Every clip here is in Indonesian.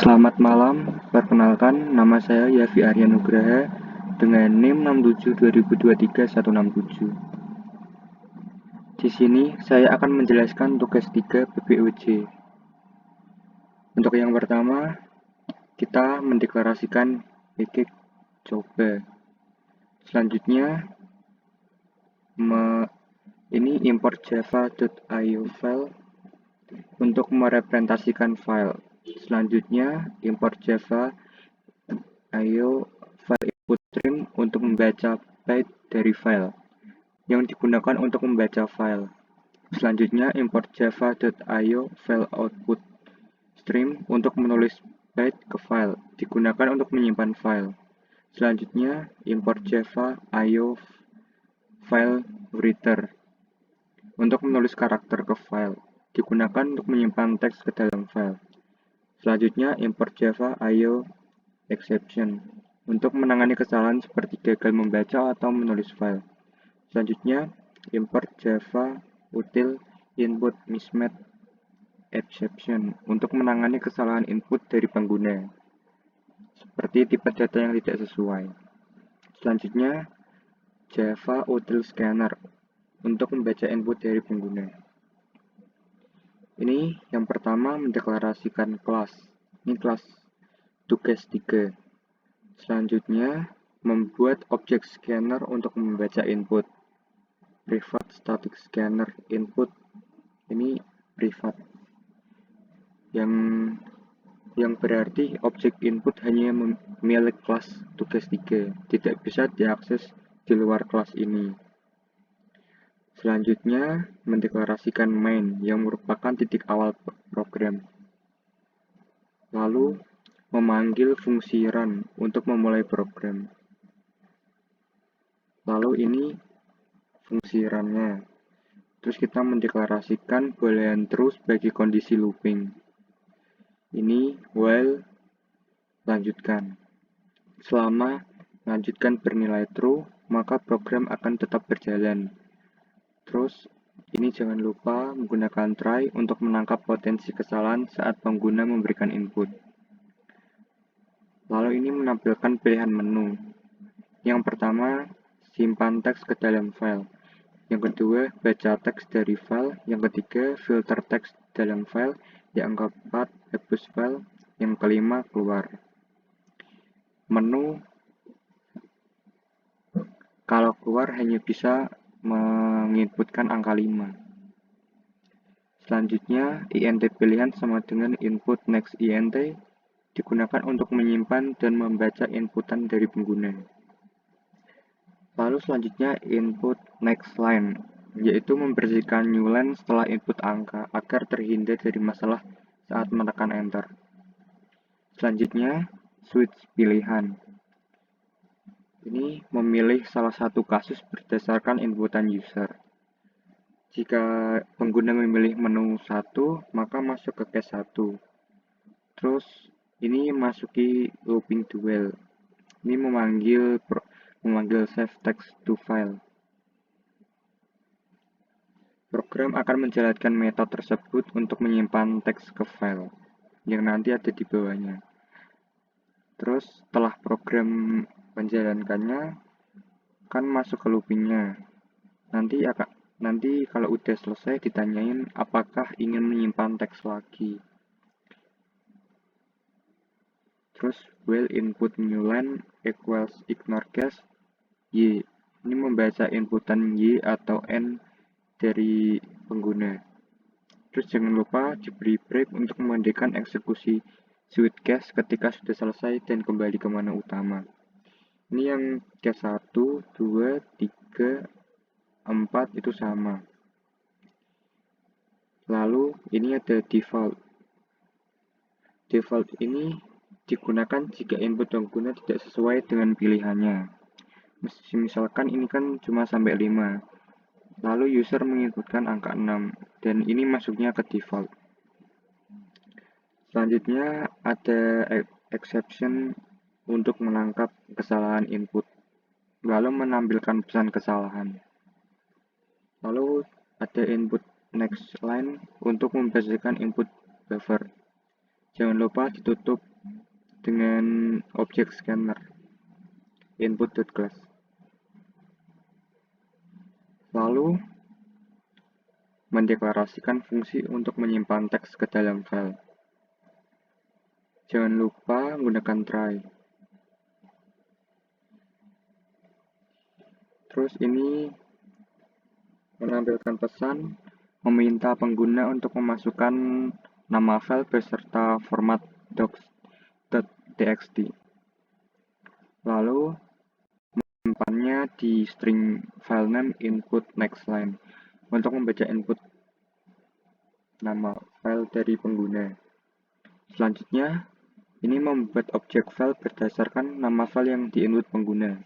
Selamat malam, perkenalkan nama saya Yafi Arya Nugraha dengan NIM 672023-167. Di sini saya akan menjelaskan tugas 3 BPUJ. Untuk yang pertama, kita mendeklarasikan basic coba. Selanjutnya, ini import java.io file untuk merepresentasikan file. Selanjutnya, import java.io file input stream untuk membaca byte dari file yang digunakan untuk membaca file. Selanjutnya, import java.io file output stream untuk menulis byte ke file, digunakan untuk menyimpan file. Selanjutnya, import java.io file writer untuk menulis karakter ke file, digunakan untuk menyimpan teks ke dalam file. Selanjutnya, import java.io exception untuk menangani kesalahan seperti gagal membaca atau menulis file. Selanjutnya, import java util input mismatch exception untuk menangani kesalahan input dari pengguna, seperti tipe data yang tidak sesuai. Selanjutnya, java util scanner untuk membaca input dari pengguna. Ini yang pertama mendeklarasikan kelas. Ini kelas tugas 3. Selanjutnya, membuat objek scanner untuk membaca input. Private static scanner input ini privat. Yang berarti objek input hanya milik kelas tugas 3, tidak bisa diakses di luar kelas ini. Selanjutnya, mendeklarasikan main yang merupakan titik awal program. Lalu, memanggil fungsi run untuk memulai program. Lalu ini fungsi run-nya. Terus kita mendeklarasikan boolean true sebagai kondisi looping. Ini while lanjutkan. Selama lanjutkan bernilai true, maka program akan tetap berjalan. Terus, ini jangan lupa menggunakan try untuk menangkap potensi kesalahan saat pengguna memberikan input. Lalu ini menampilkan pilihan menu. Yang pertama, simpan teks ke dalam file. Yang kedua, baca teks dari file. Yang ketiga, filter teks dalam file. Yang keempat, hapus file. Yang kelima, keluar. Menu kalau keluar hanya bisa menginputkan angka 5. Selanjutnya, int pilihan sama dengan input next int digunakan untuk menyimpan dan membaca inputan dari pengguna. Lalu selanjutnya input next line, yaitu membersihkan new line setelah input angka agar terhindar dari masalah saat menekan enter. Selanjutnya, switch pilihan. Ini memilih salah satu kasus berdasarkan inputan user. Jika pengguna memilih menu 1, maka masuk ke case 1. Terus, ini masuki looping dual. Ini memanggil save text to file. Program akan menjalankan metode tersebut untuk menyimpan teks ke file yang nanti ada di bawahnya. Terus setelah program menjalankannya, kan masuk ke loopingnya. Nanti kalau udah selesai ditanyain apakah ingin menyimpan teks lagi. Terus while input new line equals ignore case y. Ini membaca inputan y atau n dari pengguna. Terus jangan lupa diberi break untuk memendekkan eksekusi switch case ketika sudah selesai dan kembali ke menu utama. Ini yang case 1, 2, 3, 4 itu sama. Lalu ini ada default. Default ini digunakan jika input pengguna tidak sesuai dengan pilihannya. Misalkan ini kan cuma sampai 5. Lalu user menginputkan angka 6 dan ini masuknya ke default. Selanjutnya ada exception untuk menangkap kesalahan input, lalu menampilkan pesan kesalahan. Lalu ada input next line untuk membersihkan input buffer. Jangan lupa ditutup dengan objek scanner input.class. Lalu mendeklarasikan fungsi untuk menyimpan teks ke dalam file. Jangan lupa menggunakan try. Terus ini menampilkan pesan meminta pengguna untuk memasukkan nama file beserta format docs.txt. Lalu menyimpannya di string filename input next line untuk membaca input nama file dari pengguna. Selanjutnya, ini membuat objek file berdasarkan nama file yang diinput pengguna.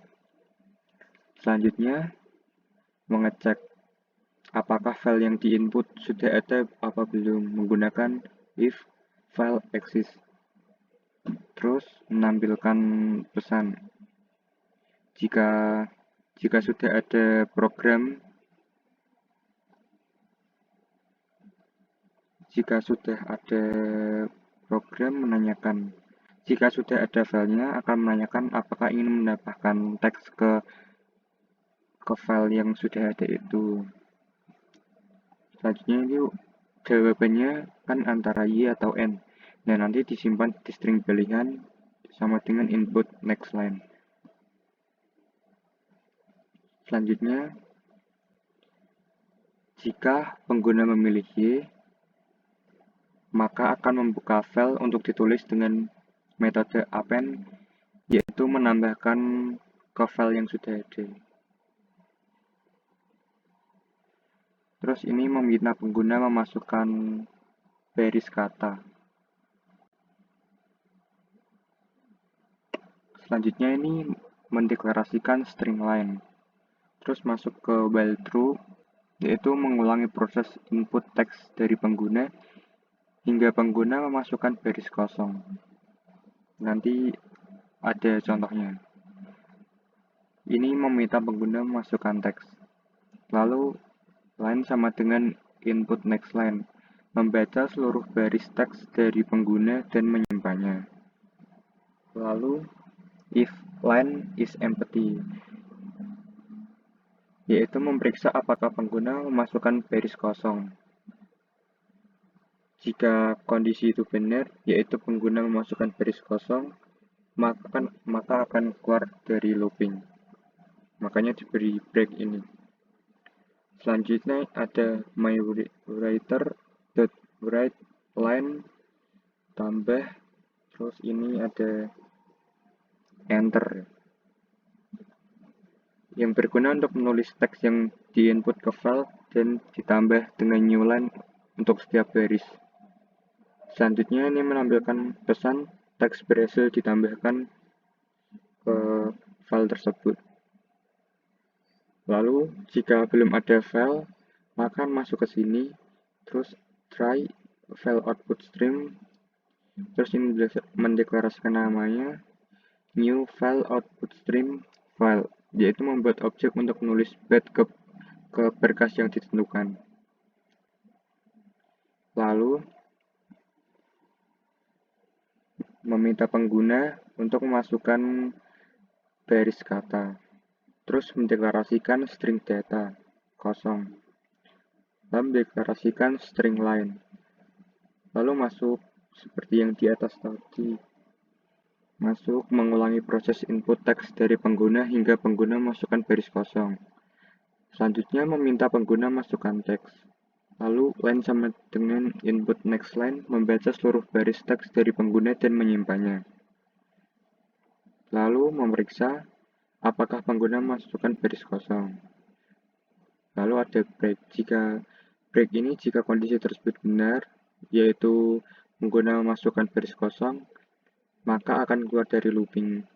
Selanjutnya, mengecek apakah file yang diinput sudah ada apa belum menggunakan if file exists. Terus menampilkan pesan jika sudah ada program menanyakan. Jika sudah ada filenya akan menanyakan apakah ingin menambahkan teks ke file yang sudah ada itu. Selanjutnya itu jawabannya kan antara Y atau N. Dan nanti disimpan di string pilihan sama dengan input next line. Selanjutnya, jika pengguna memilih Y, maka akan membuka file untuk ditulis dengan metode append, yaitu menambahkan ke file yang sudah ada. Terus ini meminta pengguna memasukkan baris kata. Selanjutnya ini mendeklarasikan string line. Terus masuk ke while true, yaitu mengulangi proses input teks dari pengguna hingga pengguna memasukkan baris kosong. Nanti ada contohnya. Ini meminta pengguna memasukkan teks. Lalu line sama dengan input next line, membaca seluruh baris teks dari pengguna dan menyimpannya. Lalu if line is empty, yaitu memeriksa apakah pengguna memasukkan baris kosong. Jika kondisi itu benar, yaitu pengguna memasukkan baris kosong, maka akan keluar dari looping. Makanya diberi break ini. Selanjutnya ada mywriter.write line tambah, terus ini ada enter yang berguna untuk menulis teks yang diinput ke file dan ditambah dengan new line untuk setiap baris. Selanjutnya ini menampilkan pesan teks berhasil ditambahkan ke file tersebut. Lalu jika belum ada file, maka masuk ke sini, terus try file output stream, terus ini mendeklarasikan namanya new file output stream file, yaitu membuat objek untuk menulis path ke berkas yang ditentukan. Lalu meminta pengguna untuk memasukkan baris kata, terus mendeklarasikan string data kosong, lalu mendeklarasikan string line, lalu masuk seperti yang di atas tadi, masuk mengulangi proses input teks dari pengguna hingga pengguna masukkan baris kosong. Selanjutnya meminta pengguna masukkan teks, lalu line sama dengan input next line membaca seluruh baris teks dari pengguna dan menyimpannya. Lalu memeriksa apakah pengguna masukkan baris kosong. Lalu ada break. Jika kondisi tersebut benar, yaitu pengguna memasukkan baris kosong, maka akan keluar dari looping.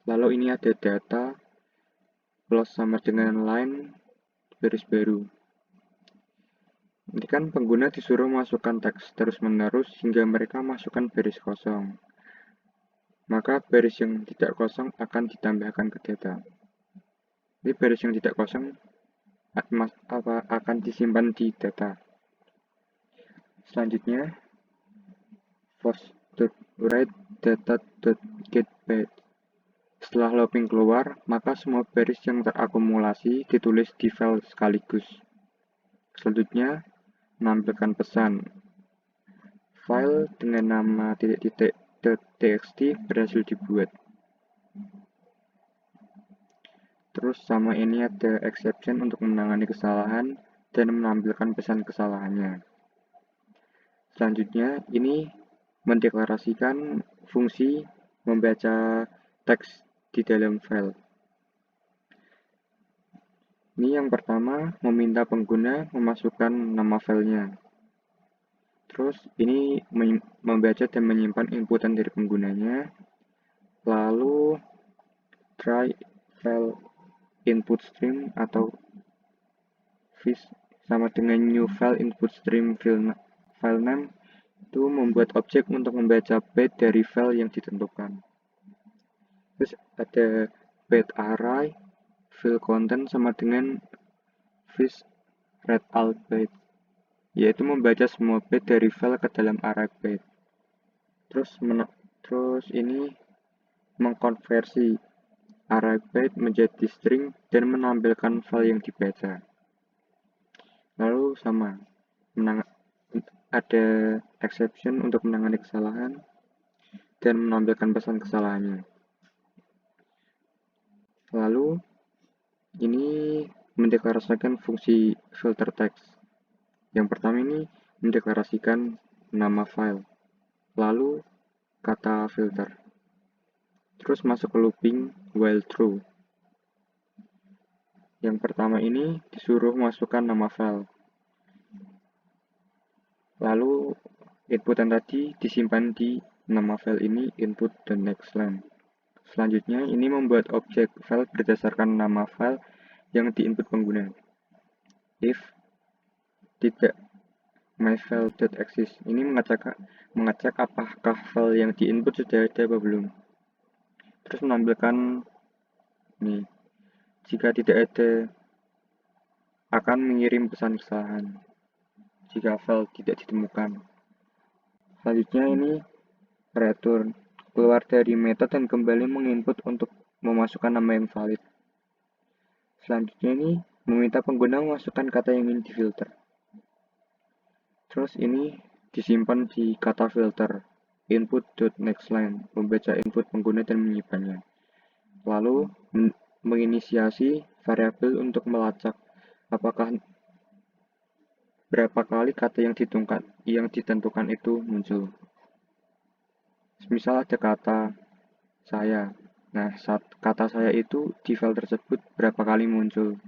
Lalu ini ada data plus sama dengan line baris baru. Ini kan pengguna disuruh masukkan teks terus-menerus hingga mereka masukkan baris kosong. Maka baris yang tidak kosong akan ditambahkan ke data. Ini baris yang tidak kosong akan disimpan di data. Selanjutnya, first.write data.getPage. Setelah looping keluar, maka semua baris yang terakumulasi ditulis di file sekaligus. Selanjutnya, menampilkan pesan. File dengan nama .txt berhasil dibuat. Terus sama ini ada exception untuk menangani kesalahan dan menampilkan pesan kesalahannya. Selanjutnya, ini mendeklarasikan fungsi membaca teks di dalam file. Ini yang pertama, meminta pengguna memasukkan nama filenya. Terus ini membaca dan menyimpan inputan dari penggunanya. Lalu try file input stream atau fish sama dengan new file input stream file name itu membuat objek untuk membaca byte dari file yang ditentukan. Terus ada byte array, fill content sama dengan fish read all byte, yaitu membaca semua byte dari file ke dalam array byte. Terus ini mengkonversi array byte menjadi string dan menampilkan file yang dibaca. Lalu sama, ada exception untuk menangani kesalahan dan menampilkan pesan kesalahannya. Lalu ini mendeklarasikan fungsi filter text. Yang pertama ini mendeklarasikan nama file, lalu kata filter. Terus masuk ke looping while true. Yang pertama ini disuruh masukkan nama file. Lalu input yang tadi disimpan di nama file ini input the next line. Selanjutnya ini membuat objek file berdasarkan nama file yang diinput pengguna. If tidak myFile.exist, ini mengecek apakah file yang diinput sudah ada atau belum. Terus menampilkan nih, jika tidak ada akan mengirim pesan kesalahan jika file tidak ditemukan. Selanjutnya ini return, keluar dari metode dan kembali menginput untuk memasukkan nama yang valid. Selanjutnya ini meminta pengguna memasukkan kata yang ingin difilter. Terus ini disimpan di kata filter input.nextLine, membaca input pengguna dan menyimpannya. Lalu menginisiasi variabel untuk melacak apakah berapa kali kata yang ditentukan itu muncul. Misal ada kata saya. Nah, kata saya itu di file tersebut berapa kali muncul.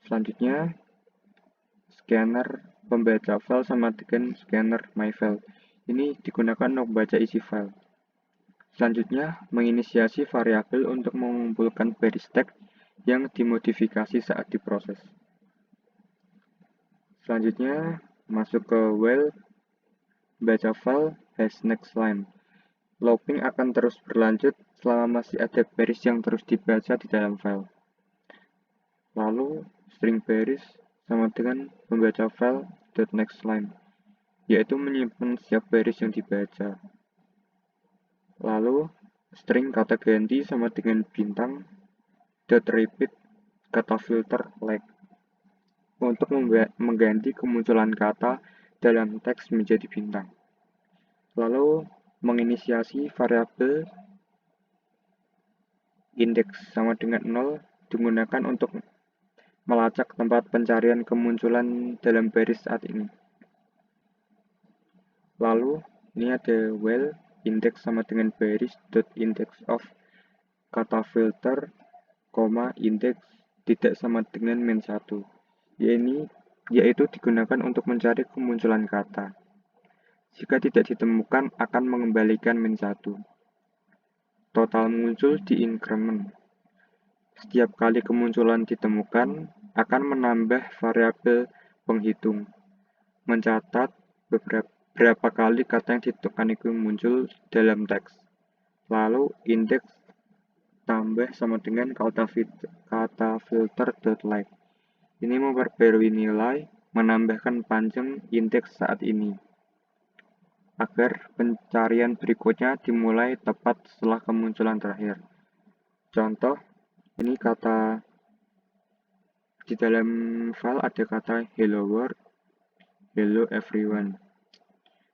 Selanjutnya, scanner pembaca file sama dengan scanner myFile. Ini digunakan untuk membaca isi file. Selanjutnya, menginisiasi variabel untuk mengumpulkan baris teks yang dimodifikasi saat diproses. Selanjutnya, masuk ke while baca file has next line. Looping akan terus berlanjut selama masih ada baris yang terus dibaca di dalam file. Lalu, string baris sama dengan membaca file .next line, yaitu menyimpan setiap baris yang dibaca. Lalu, string kata ganti sama dengan bintang .repeat kata filter like, untuk mengganti kemunculan kata dalam teks menjadi bintang. Lalu, menginisiasi variabel index sama dengan 0 digunakan untuk melacak tempat pencarian kemunculan dalam baris saat ini. Lalu, ini ada while index sama dengan baris .index of kata filter, index tidak sama dengan min1, yaitu digunakan untuk mencari kemunculan kata. Jika tidak ditemukan, akan mengembalikan min1. Total muncul di increment. Setiap kali kemunculan ditemukan, akan menambah variabel penghitung, mencatat berapa kali kata yang ditentukan itu muncul dalam teks. Lalu, indeks tambah sama dengan kata filter.like. Ini memperbarui nilai, menambahkan panjang indeks saat ini. agar pencarian berikutnya dimulai tepat setelah kemunculan terakhir. Contoh, ini kata di dalam file ada kata hello world, hello everyone.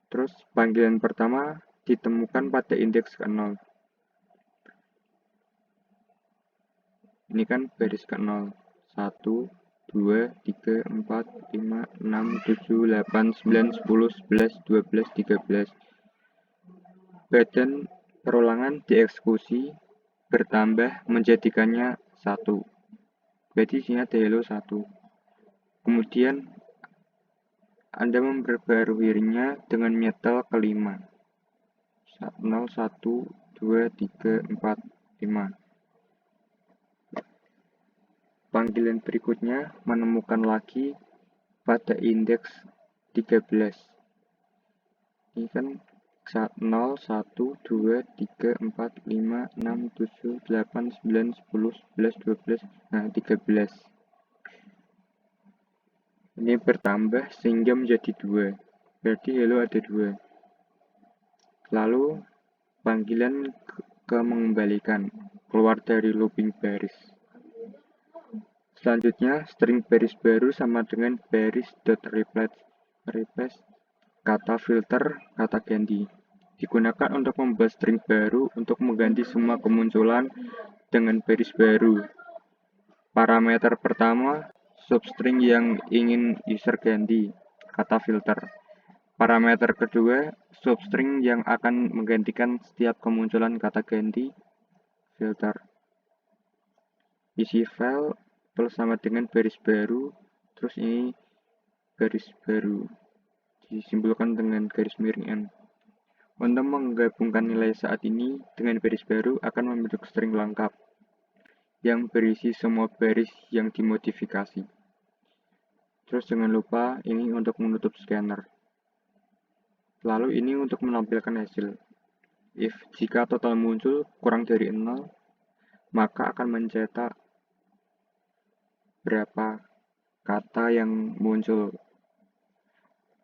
Terus panggilan pertama ditemukan pada indeks ke-0. Ini kan baris ke-0. 1, 2, 3, 4, 5, 6, 7, 8, 9, 10, 11, 12, 13. Badan perulangan dieksekusi bertambah menjadikannya 1. Berarti isinya ada hello 1. Kemudian Anda memperbaruinya dengan nyetel ke-5. 0, 1, 2, 3, 4, 5. Panggilan berikutnya menemukan lagi pada indeks 13. Ini kan 0, 1, 2, 3, 4, 5, 6, 7, 8, 9, 10, 11, 12, nah 13. Ini bertambah sehingga menjadi 2. Berarti hello ada 2. Lalu panggilan ke mengembalikan keluar dari looping baris. Selanjutnya, string baris baru sama dengan baris.replace kata filter, kata ganti. Digunakan untuk membuat string baru untuk mengganti semua kemunculan dengan baris baru. Parameter pertama, substring yang ingin user ganti, kata filter. Parameter kedua, substring yang akan menggantikan setiap kemunculan kata ganti, filter. Isi file plus sama dengan baris baru, terus ini baris baru disimbolkan dengan garis miring N. Untuk menggabungkan nilai saat ini dengan baris baru akan membentuk string lengkap yang berisi semua baris yang dimodifikasi. Terus jangan lupa ini untuk menutup scanner. Lalu ini untuk menampilkan hasil. If jika total muncul kurang dari 0, maka akan mencetak berapa kata yang muncul.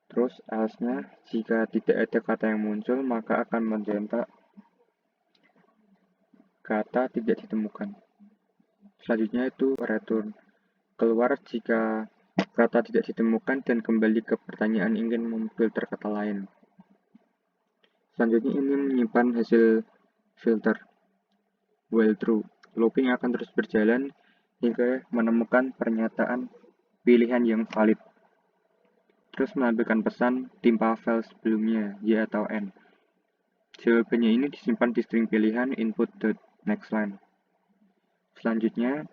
Terus else-nya, jika tidak ada kata yang muncul, maka akan mencetak kata tidak ditemukan. Selanjutnya itu return. Keluar jika kata tidak ditemukan dan kembali ke pertanyaan ingin memfilter kata lain. Selanjutnya ini menyimpan hasil filter. While true, looping akan terus berjalan hingga menemukan pernyataan pilihan yang valid. Terus menampilkan pesan timpa file sebelumnya, Y atau N. Jawabannya ini disimpan di string pilihan input.nextLine. Selanjutnya,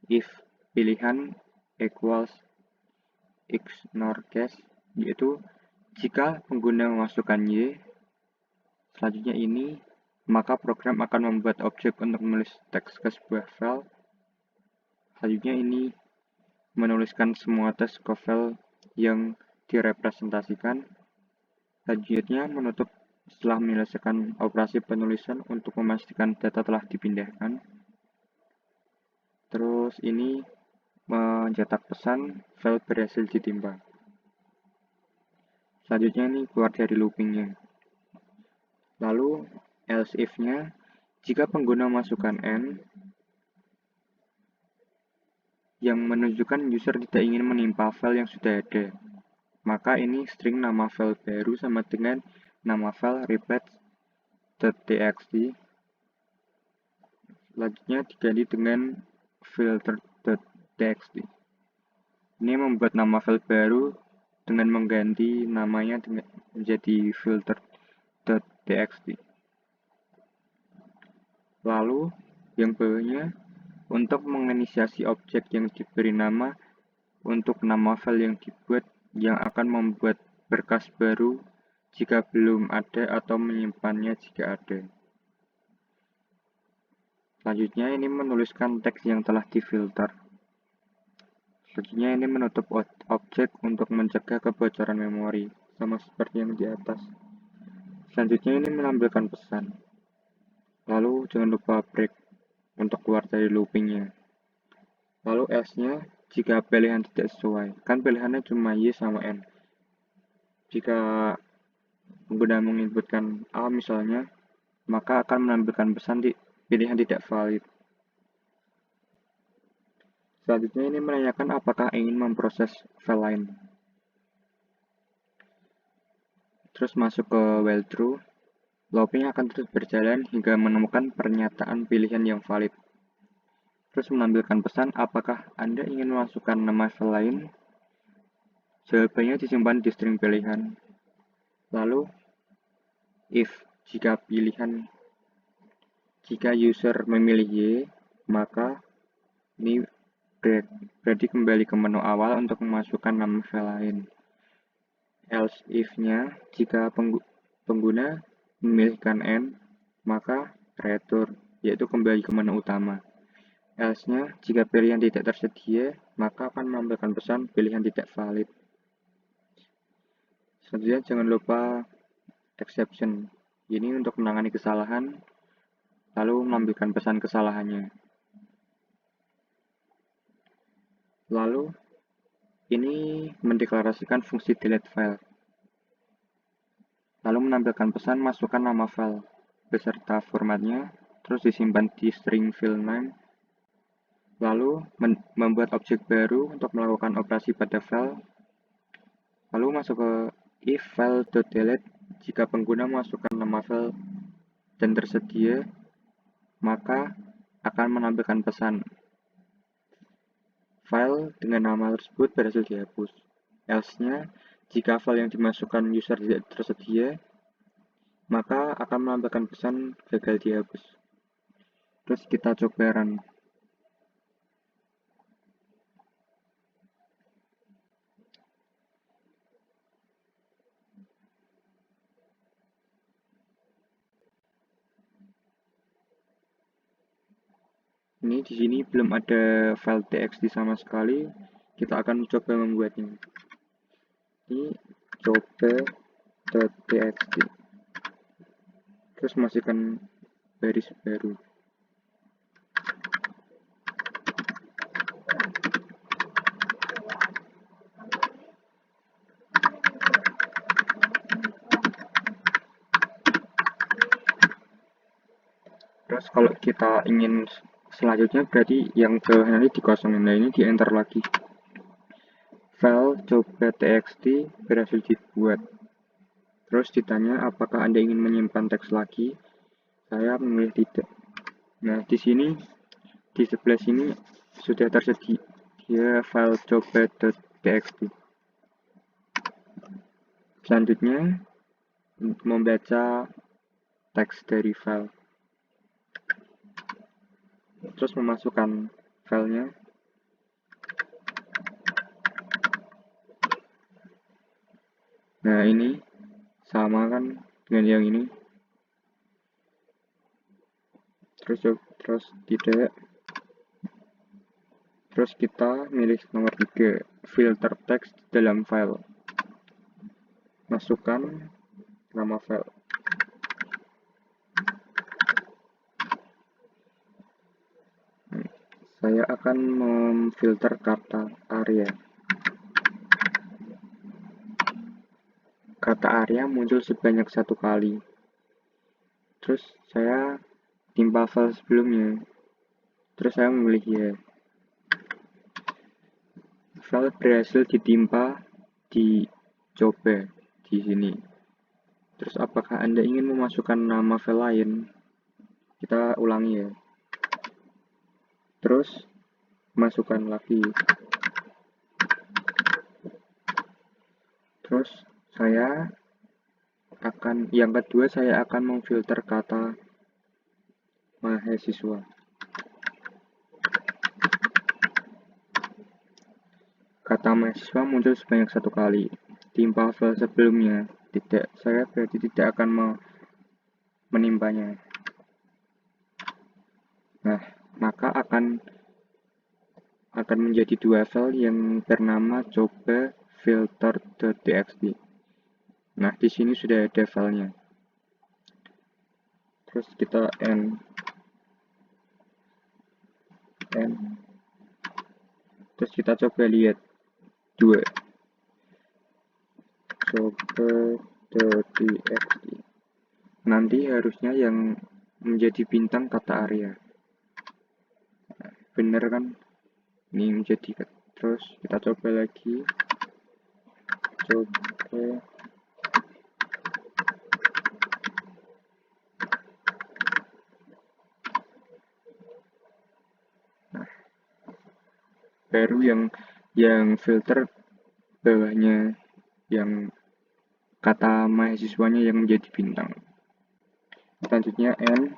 if pilihan equals ignore case, yaitu jika pengguna memasukkan Y, selanjutnya ini, maka program akan membuat objek untuk menulis teks ke sebuah file. Selanjutnya ini menuliskan semua teks ke file yang direpresentasikan. Selanjutnya menutup setelah menyelesaikan operasi penulisan untuk memastikan data telah dipindahkan. Terus ini mencetak pesan file berhasil ditimpa. Selanjutnya ini keluar dari loopingnya. Lalu else if-nya, jika pengguna masukkan N yang menunjukkan user tidak ingin menimpa file yang sudah ada, maka ini string nama file baru sama dengan nama file replace.txt. Selanjutnya diganti dengan filter.txt. Ini membuat nama file baru dengan mengganti namanya menjadi filter.txt. Lalu yang bawahnya, untuk menginisiasi objek yang diberi nama untuk nama file yang dibuat yang akan membuat berkas baru jika belum ada atau menyimpannya jika ada. Selanjutnya ini menuliskan teks yang telah difilter. Selanjutnya ini menutup objek untuk mencegah kebocoran memori, sama seperti yang di atas. Selanjutnya ini menampilkan pesan. Lalu jangan lupa break untuk keluar dari loopingnya. Lalu else-nya, jika pilihan tidak sesuai, kan pilihannya cuma Y sama N. Jika pengguna menginputkan A misalnya, maka akan menampilkan pesan pilihan tidak valid. Selanjutnya ini menanyakan apakah ingin memproses file lain. Terus masuk ke while true, looping akan terus berjalan hingga menemukan pernyataan pilihan yang valid. Terus menampilkan pesan apakah Anda ingin memasukkan nama file lain. Jawabannya disimpan di string pilihan. Lalu, if jika user memilih Y, maka ini berarti kembali ke menu awal untuk memasukkan nama file lain. Else if-nya, jika pengguna memilihkan N, maka return, yaitu kembali ke menu utama. Else-nya, jika pilihan tidak tersedia, maka akan menampilkan pesan pilihan tidak valid. Selanjutnya, jangan lupa exception. Ini untuk menangani kesalahan, lalu menampilkan pesan kesalahannya. Lalu, ini mendeklarasikan fungsi delete file. Lalu menampilkan pesan masukkan nama file beserta formatnya, terus disimpan di string file name. Lalu membuat objek baru untuk melakukan operasi pada file. Lalu masuk ke if file.delete. Jika pengguna masukkan nama file dan tersedia, maka akan menampilkan pesan file dengan nama tersebut berhasil dihapus. Else-nya, jika file yang dimasukkan user tidak tersedia, maka akan menampilkan pesan gagal dihapus. Terus kita coba run. Ini di sini belum ada file txt sama sekali. Kita akan coba membuatnya. Ini coba.txt. Terus masukkan baris baru. Terus kalau kita ingin selanjutnya berarti yang bawah nanti dikosongin. Nah ini di enter lagi. File coba.txt berhasil dibuat. Terus ditanya apakah Anda ingin menyimpan teks lagi. Saya memilih tidak. Nah di sini di sebelah sini sudah tersedia file coba.txt. Selanjutnya membaca teks dari file. Terus memasukkan filenya. Nah ini sama kan dengan yang ini. Terus tidak. Terus kita milih nomor 3, filter text dalam file. Masukkan nama file. Saya akan memfilter kata area. Kata area muncul sebanyak 1 kali. Terus saya timpa file sebelumnya. Terus saya memilih ya. File berhasil ditimpa di coba di sini. Terus apakah Anda ingin memasukkan nama file lain? Kita ulangi ya. Terus masukkan lagi. Terus yang kedua saya akan memfilter kata mahasiswa. Kata mahasiswa muncul sebanyak 1 kali. Timpa file sebelumnya tidak, saya berarti tidak akan menimpanya. Nah, maka akan menjadi 2 file yang bernama coba filter.txt. Nah, di sini sudah ada filenya. Terus kita N. Terus kita coba lihat 2. coba.txt. Nanti harusnya yang menjadi bintang kata area. Bener kan? Ini menjadi, terus kita coba lagi. Coba. Nah, baru yang filter bawahnya, yang kata mahasiswanya yang menjadi bintang. Selanjutnya N,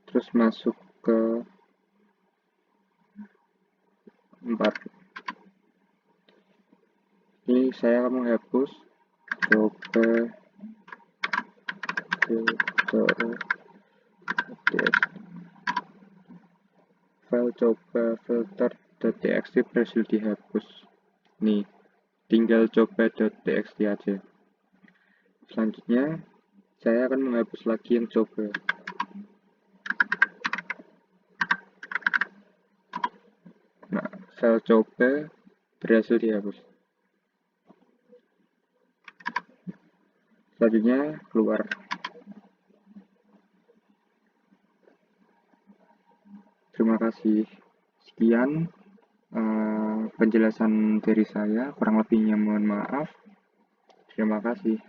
terus masuk ke 4. Ini saya mau hapus coba filter file coba filter.txt berhasil dihapus. Nih, tinggal coba.txt aja. Selanjutnya saya akan menghapus lagi yang coba. Nah, file coba berhasil dihapus. Selanjutnya keluar. Terima kasih. Sekian penjelasan dari saya. Kurang lebihnya mohon maaf. Terima kasih.